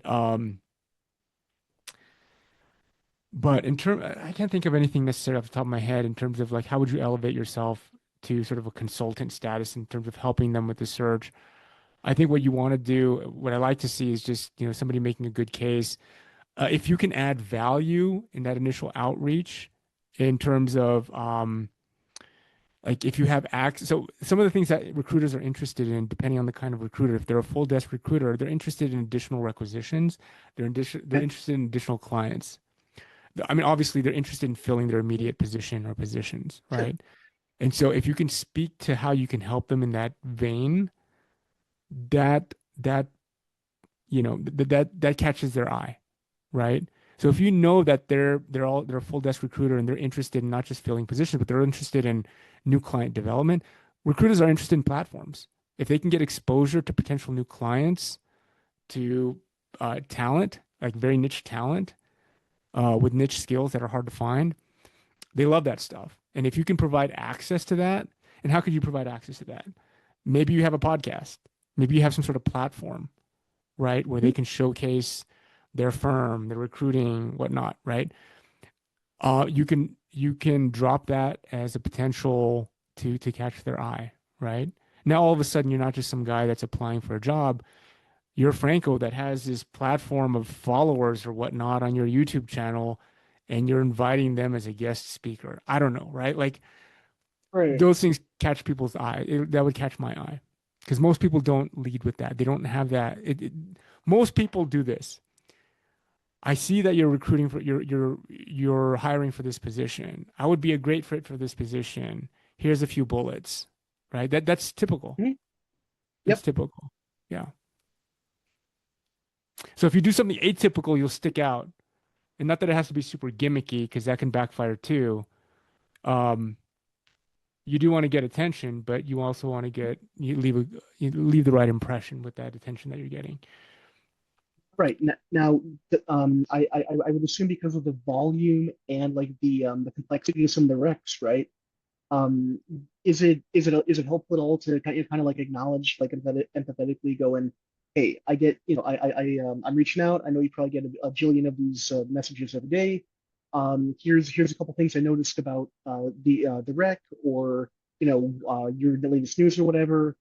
But in term, I can't think of anything necessarily off the top of my head in terms of like how would you elevate yourself to sort of a consultant status in terms of helping them with the search. I think what you want to do, what I like to see is just, somebody making a good case. If you can add value in that initial outreach in terms of like if you have access, so some of the things that recruiters are interested in, depending on the kind of recruiter, if they're a full desk recruiter, they're interested in additional requisitions. They're Okay. interested in additional clients. I mean, obviously, they're interested in filling their immediate position or positions, Sure. right? And so, if you can speak to how you can help them in that vein, that that catches their eye, right? So if you know that they're a full desk recruiter and they're interested in not just filling positions, but they're interested in new client development, recruiters are interested in platforms. If they can get exposure to potential new clients, to talent, like very niche talent, with niche skills that are hard to find, they love that stuff. And if you can provide access to that, and how could you provide access to that? Maybe you have a podcast. Maybe you have some sort of platform, right, where they Mhm. can showcase their firm, their recruiting, whatnot, right? You can drop that as a potential to catch their eye, right? Now all of a sudden you're not just some guy that's applying for a job. You're Franco that has this platform of followers or whatnot on your YouTube channel, and you're inviting them as a guest speaker. I don't know, right? Like Right. those things catch people's eye. That would catch my eye because most people don't lead with that. They don't have that. Most people do this. I see that you're recruiting for you're hiring for this position. I would be a great fit for this position. Here's a few bullets, right? That's typical. Mhm. It's Yep. typical. Yeah. So if you do something atypical, you'll stick out. And not that it has to be super gimmicky because that can backfire too. Um, you do want to get attention, but you also want to you leave the right impression with that attention that you're getting. Right. Now, I would assume because of the volume and like the complexity of some of the recs, right? Um, is it helpful at all to kind of like acknowledge like empathetically going, hey, I get I'm reaching out. I know you probably get a jillion of these messages every day. Here's a couple things I noticed about the rec or your the latest news or whatever.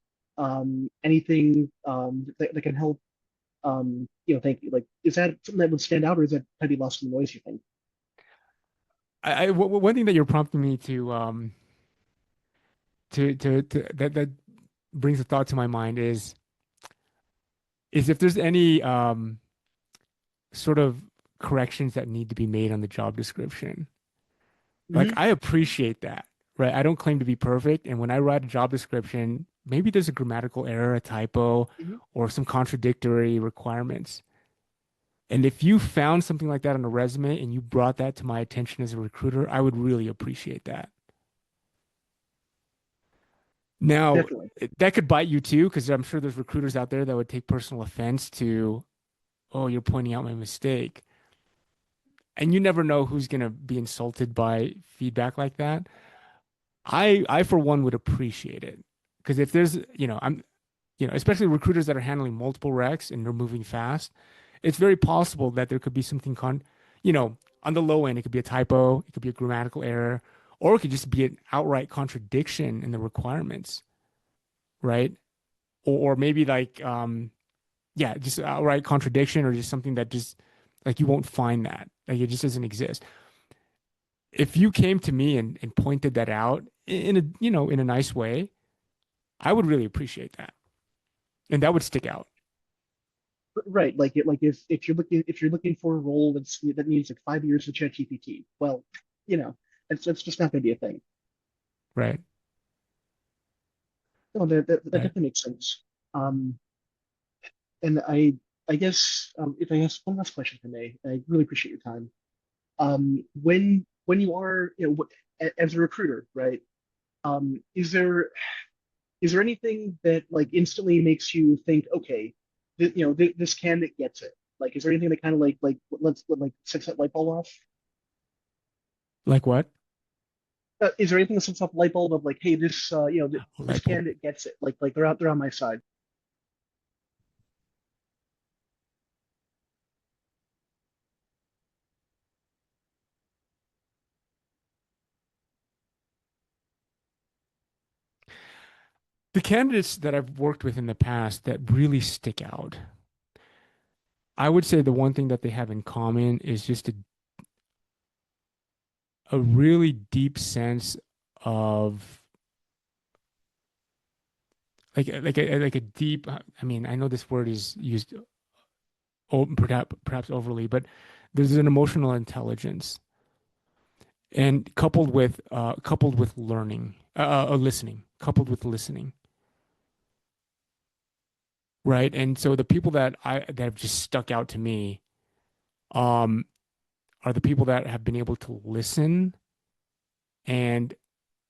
Anything that can help. Thank you. Like, is that something that would stand out, or is that kind of be lost in the noise? You think? One thing that you're prompting me to that brings a thought to my mind is if there's any sort of corrections that need to be made on the job description. Like Hmm. I appreciate that, right? I don't claim to be perfect, and when I write a job description, maybe there's a grammatical error, a typo, Hmm. or some contradictory requirements. And if you found something like that on a resume and you brought that to my attention as a recruiter, I would really appreciate that. Now, Definitely. that could bite you too, because I'm sure there's recruiters out there that would take personal offense to, oh, you're pointing out my mistake. And you never know who's going to be insulted by feedback like that. I for one would appreciate it because if there's, especially recruiters that are handling multiple recs and they're moving fast, it's very possible that there could be something on the low end, it could be a typo, it could be a grammatical error, or it could just be an outright contradiction in the requirements, right? Or maybe like, yeah, just outright contradiction or just something that just like you won't find that. Like it just doesn't exist. If you came to me and pointed that out in a nice way, I would really appreciate that. And that would stick out. Right. Like if you're looking for a role that needs like 5 years of ChatGPT, well, you know, it's just not going to be a thing. Right. No, that Right. definitely makes sense. Um, and I guess if I ask one last question for me, I really appreciate your time. When you are as a recruiter, right? Is there is there anything that like instantly makes you think, okay, this candidate gets it? Like, is there anything that kind of like sets that light bulb off? Like what? Is there anything that sets off a light bulb of like, hey, this Light bulb. candidate gets it? Like they're on my side. The candidates that I've worked with in the past that really stick out, I would say the one thing that they have in common is just a really deep sense of like a deep, I mean, I know this word is used perhaps overly, but there's an emotional intelligence and coupled with learning, listening, coupled with listening, right? And so the people that have just stuck out to me um are the people that have been able to listen and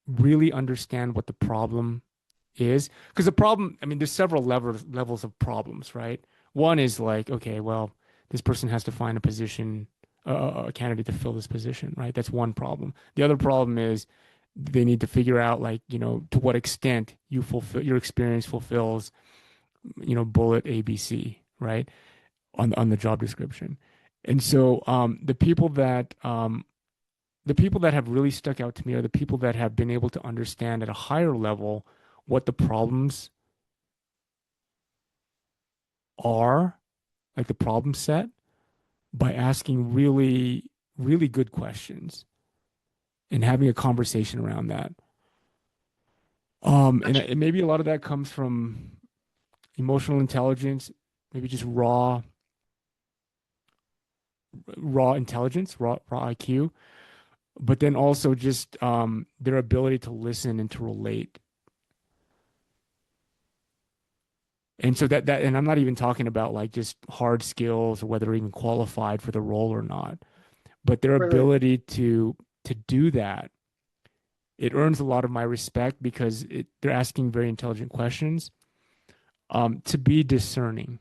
really understand what the problem is. Because the problem, I mean, there's several levels of problems, right? One is like, okay, well, this person has to find a position, a candidate to fill this position, right? That's one problem. The other problem is they need to figure out, like, to what extent your experience fulfills, bullet ABC, right? On the job description. And so the people that have really stuck out to me are the people that have been able to understand at a higher level what the problems are, like the problem set, by asking really, really good questions and having a conversation around that. And, Gotcha. and maybe a lot of that comes from emotional intelligence, maybe just raw intelligence, raw IQ, but then also just their ability to listen and to relate. And so and I'm not even talking about like just hard skills or whether they're even qualified for the role or not, but their Right, right. ability to do that, it earns a lot of my respect because they're asking very intelligent questions, to be discerning,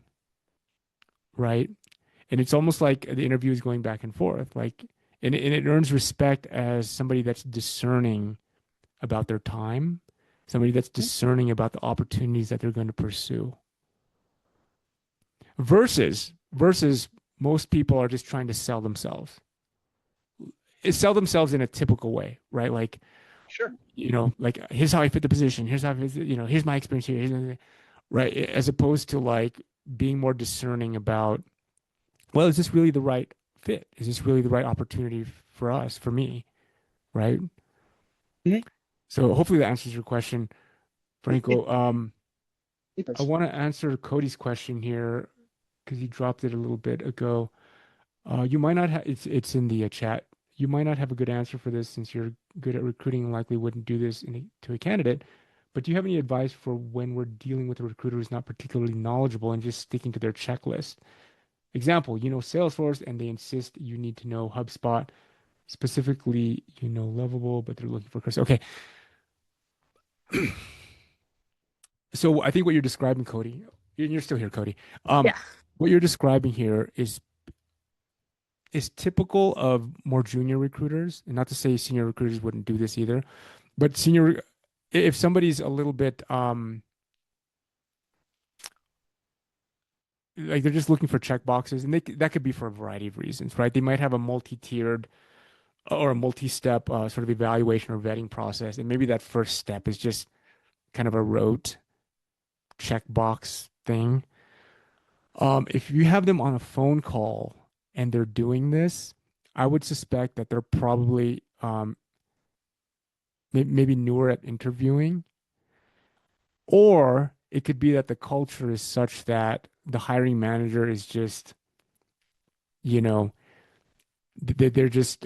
right? And it's almost like the interview is going back and forth, like, and it earns respect as somebody that's discerning about their time, somebody that's Mhm. discerning about the opportunities that they're going to pursue. Versus most people are just trying to sell themselves. Sell themselves in a typical way, right? Like, Sure. like here's how I fit the position. Here's how here's my experience here. Right? As opposed to like being more discerning about, well, is this really the right fit? Is this really the right opportunity for us, for me, right? Mhm. So hopefully that answers your question, It, it, Franco. it I does. want to answer Cody's question here because he dropped it a little bit ago. You might not have, it's in the chat. You might not have a good answer for this since you're good at recruiting and likely wouldn't do this to a candidate. But do you have any advice for when we're dealing with a recruiter who's not particularly knowledgeable and just sticking to their checklist? Example, Salesforce and they insist you need to know HubSpot. Specifically, Lovable, but they're looking for Chris. Okay. So I think what you're describing, Cody, and you're still here, Cody. Um, Yeah. what you're describing here is typical of more junior recruiters, and not to say senior recruiters wouldn't do this either, but if somebody's a little bit like they're just looking for check boxes, and that could be for a variety of reasons, right? They might have a multi-tiered or a multi-step sort of evaluation or vetting process, and maybe that first step is just kind of a rote checkbox thing. If you have them on a phone call and they're doing this, I would suspect that they're probably maybe newer at interviewing, or it could be that the culture is such that the hiring manager is just, you know, they're just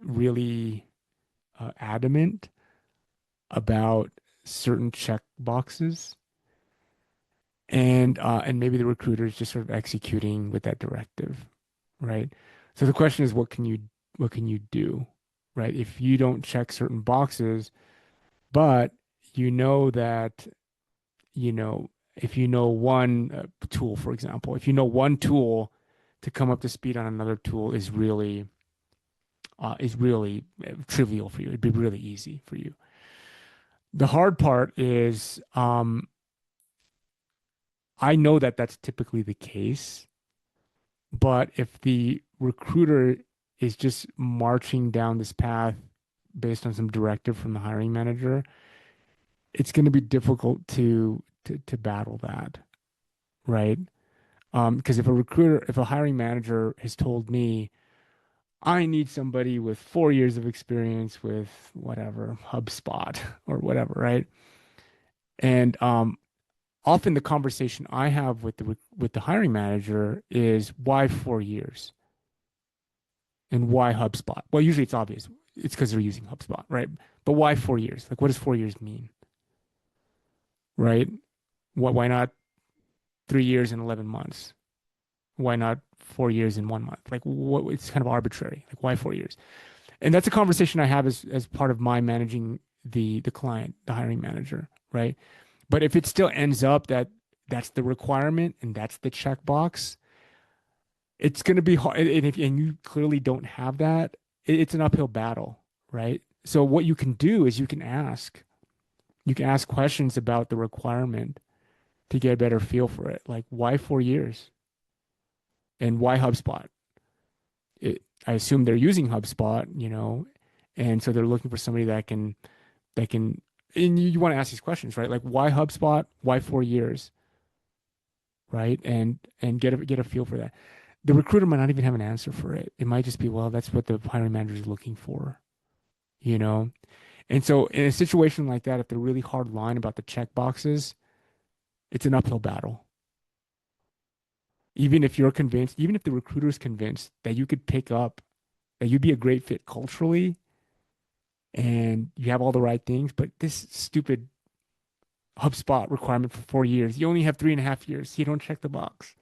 really adamant about certain check boxes, and maybe the recruiter is just sort of executing with that directive, right? So the question is, what can you do, right? If you don't check certain boxes, but you know that, you know, if you know one tool, for example, if you know one tool to come up to speed on another tool is really trivial for you. It'd be really easy for you. The hard part is, I know that that's typically the case, but if the recruiter is just marching down this path based on some directive from the hiring manager, it's going to be difficult to battle that, right? Because if a hiring manager has told me, I need somebody with 4 years of experience with whatever, HubSpot or whatever, right? And often the conversation I have with the hiring manager is why 4 years and why HubSpot? Well, usually it's obvious. It's because they're using HubSpot, right? But why 4 years? Like, what does 4 years mean, right? Why not 3 years and 11 months? Why not 4 years and 1 month? Like, what? It's kind of arbitrary. Like, why 4 years? And that's a conversation I have as part of my managing the client, the hiring manager, right? But if it still ends up that that's the requirement and that's the checkbox, it's going to be hard. And you clearly don't have that, it's an uphill battle, right? So what you can do is you can ask questions about the requirement to get a better feel for it. Like, why 4 years? And why HubSpot? I assume they're using HubSpot, and so they're looking for somebody that can, and you want to ask these questions, right? Like, why HubSpot? Why 4 years? Right? And get a feel for that. The recruiter might not even have an answer for it. It might just be, well, that's what the hiring manager is looking for, you know? And so in a situation like that, if they're really hard line about the check boxes, it's an uphill battle. Even if you're convinced, even if the recruiter is convinced that you could pick up, that you'd be a great fit culturally and you have all the right things, but this stupid HubSpot requirement for 4 years, you only have 3.5 years, so you don't check the box,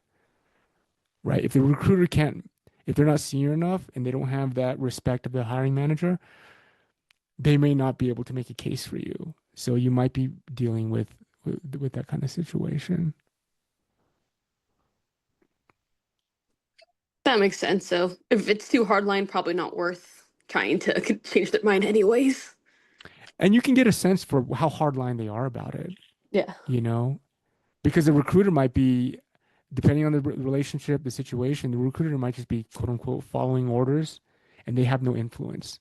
right? If the recruiter can't, if they're not senior enough and they don't have that respect of the hiring manager, they may not be able to make a case for you. So you might be dealing with that kind of situation. That makes sense. So if it's too hardline, probably not worth trying to change their mind anyways. And you can get a sense for how hardline they are about it, Yeah. because the recruiter might be, depending on the relationship, the situation, the recruiter might just be quote unquote following orders and they have no influence,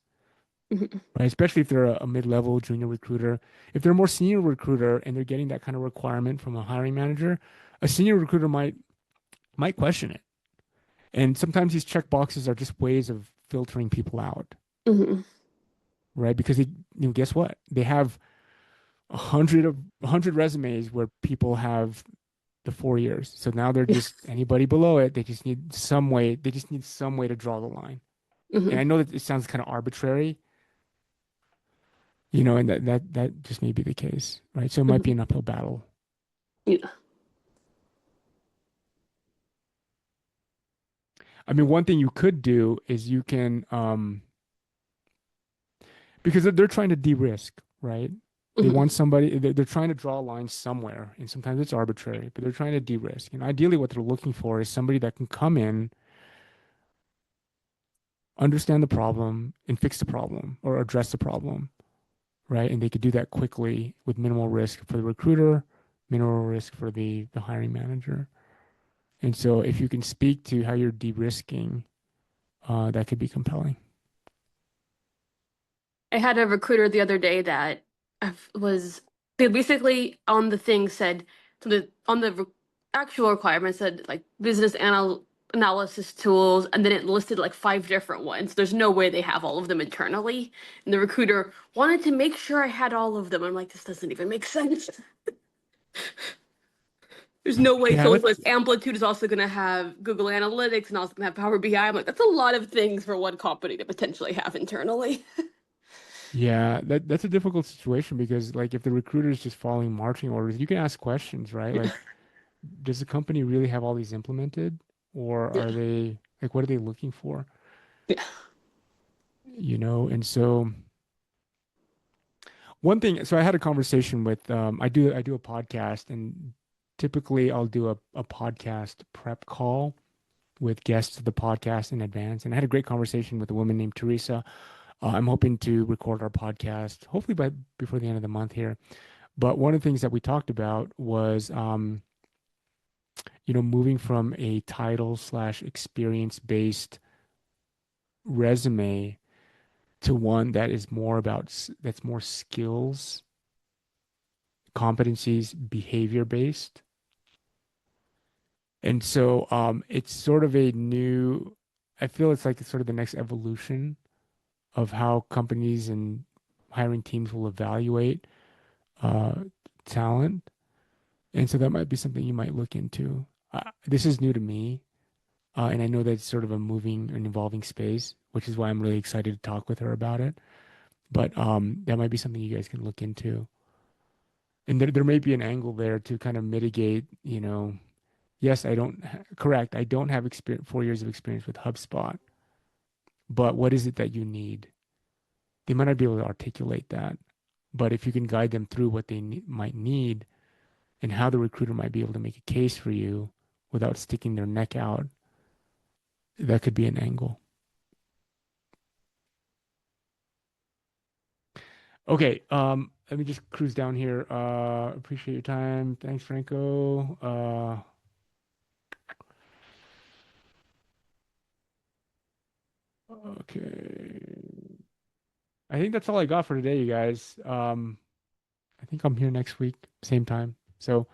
Mhm. right? Especially if they're a mid-level junior recruiter. If they're a more senior recruiter and they're getting that kind of requirement from a hiring manager, a senior recruiter might question it. And sometimes these check boxes are just ways of filtering people out, Mhm. right? Because guess what? They have a hundred resumes where people have the 4 years. So now they're just anybody below it. They just need some way. They just need some way to draw the line. And Mhm. I know that it sounds kind of arbitrary, and that just may be the case, right? So it might be Mhm. an uphill battle. Yeah. I mean, one thing you could do is you can, because they're trying to de-risk, right? They Mhm. want somebody, they're trying to draw a line somewhere, and sometimes it's arbitrary, but they're trying to de-risk. And ideally, what they're looking for is somebody that can come in, understand the problem, and fix the problem or address the problem, right? And they could do that quickly with minimal risk for the recruiter, minimal risk for the hiring manager. And so, if you can speak to how you're de-risking, that could be compelling. I had a recruiter the other day that was they basically on the thing said so on the actual requirement said like analysis tools, and then it listed like 5 different ones. There's no way they have all of them internally, and the recruiter wanted to make sure I had all of them. I'm like, this doesn't even make sense. There's no way Yeah, so like Amplitude is also going to have Google Analytics and also going to have Power BI. I'm like, that's a lot of things for one company to potentially have internally. that's a difficult situation because like if the recruiter is just following marching orders, you can ask questions, right? Like, does the company really have all these implemented, or Yeah. are they like what are they looking for? Yeah. And so One thing, so I had a conversation with I do a podcast, and typically I'll do a podcast prep call with guests of the podcast in advance. And I had a great conversation with a woman named Teresa. I'm hoping to record our podcast hopefully by before the end of the month here. But one of the things that we talked about was moving from a title slash experience based resume to one that is more that's more skills, competencies, behavior based. And so it's sort of I feel it's like sort of the next evolution of how companies and hiring teams will evaluate uh, talent. And so that might be something you might look into. This is new to me, and I know that it's sort of a moving and evolving space, which is why I'm really excited to talk with her about it. But that might be something you guys can look into. And there may be an angle there to kind of mitigate, yes, correct, I don't have 4 years of experience with HubSpot, but what is it that you need? They might not be able to articulate that, but if you can guide them through what they might need and how the recruiter might be able to make a case for you without sticking their neck out, that could be an angle. Okay, let me just cruise down here. Appreciate your time. Thanks, Franco. Okay. I think that's all I got for today, you guys. I think I'm here next week, same time. So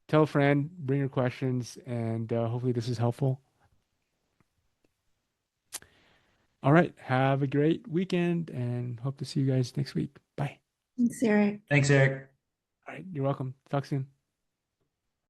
tell a friend, bring your questions, and hopefully this is helpful. All right. Have a great weekend and hope to see you guys next week. Bye. Thanks, Eric. Thanks, Eric. All right. You're welcome. Talk soon.